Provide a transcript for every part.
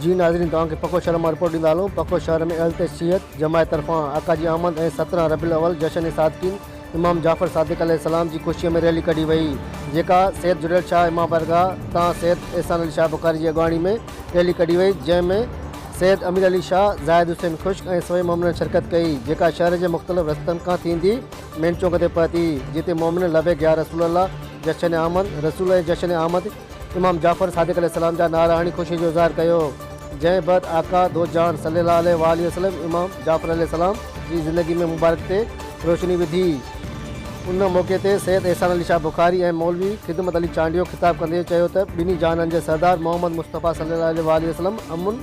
जी नाज़रीन, तव्हांखे पको शहर मां रिपोर्ट ॾींदा हलूं। पको शहर में अहल तशहियत जमायत तरफ़ां आका जी आमद ऐं 17 रबीउल अव्वल जश्न सादिकीन इमाम जाफ़र सादिक अलैहिस्सलाम जी ख़ुशीअ में रैली कढी वई, जेका सैयद जुड़ैल शाह इमाम बारगाह तां सैयद एहसान अली शाह बुखारी जी अॻवानी में रैली कढी वई, जंहिंमें सैयद अमीर अली शाह, ज़ाहिद हुसैन खुश्क ऐं सभई मोमिननि शिरकत कई, जेका शहर जे मुख़्तलिफ़ रस्तनि खां थींदी मेन चौक ते पहुती, जिते मोमिन लबैक या रसूल अल्लाह, जश्न आमद रसूल ऐं जश्न आमद इमाम जाफ़र सादिक अलैहिस्सलाम जा नारा हणी ख़ुशी जो इज़हार कयो। जंहिं बैदि आका दो जहान सल्लल्लाहु अलैहि वसल्लम इमाम जाफ़र अलैहिस्सलाम जी ज़िंदगी में मुबारक ते रोशनी विधी। उन मौक़े ते सैयद एहसान अली शाह बुखारी ऐं मौलवी ख़िदमत अली चांडियो ख़िताब कंदे चयो त ॿिन्ही जहाननि जे सरदार मोहम्मद मुस्तफ़ा सल्लल्लाहु अलैहि वसल्लम अमुन,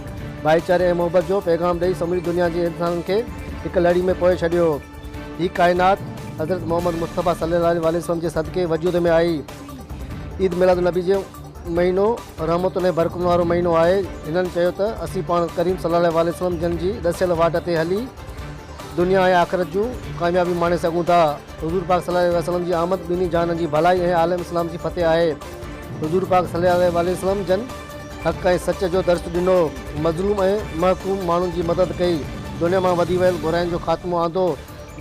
भाईचारे ऐं मोहबत जो पैगाम ॾेई समूरी दुनिया जे इंसाननि खे हिकु लड़ी में पोए छॾियो। हीअ काइनात हज़रत मोहम्मद मुस्तफ़ा सल्लल्लाहु अलैहि वसल्लम जे सदके वजूद में आई। ईद मिलाद नबी जो महीनो रहमतुनि ऐं बरकतुनि वारो महीनो आहे। हिननि चयो त असीं पाण करीम सल्लल्लाहु अलैहि वसल्लम जन जी ॾसियल वाट ते हली दुनिया ऐं आख़िरत जूं कामयाबी माणे सघूं था। हुज़ूर पाक सल्लल्लाहु अलैहि वसल्लम जी आमद ॿिन्ही जहाननि जी भलाई ऐं आलम इस्लाम जी फतेह आहे। हुज़ूर पाक सल्लल्लाहु अलैहि वसल्लम जन हक़ ऐं सच जो दर्स ॾिनो, मज़लूम ऐं महकूम माण्हुनि जी मदद कई, दुनिया मां वधी वियल बुराइनि जो ख़ात्मो आंदो।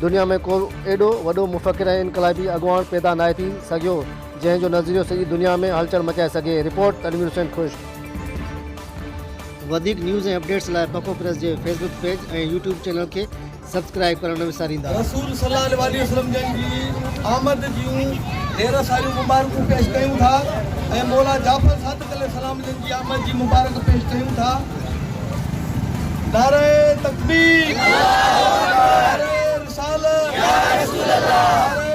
दुनिया में को एॾो वॾो मुफ़क्किर ऐं इनकलाबी अॻुवान पैदा नाहे थी सघियो, जंहिंजो नज़रियो सॼी दुनिया में हलचल मचाए सघे। रिपोर्ट तनवीर हुसैन खुश्क। वधीक न्यूज़ ऐं अपडेट्स लाइ पको प्रेस जे फेसबुक पेज ऐं यूट्यूब चैनल खे सब्सक्राइब करणु न विसारींदा। रसूल सल्लल्लाहु अलैहि वसल्लम जन जी आमद जूं ढेर सारियूं मुबारकूं पेश कयूं था ऐं मौला जाफ़र सादिक अलैहिस्सलाम जन जी आमद जी मुबारक पेश कयूं था। नारे तकबीर, नारे रिसालत, या रसूल अल्लाह।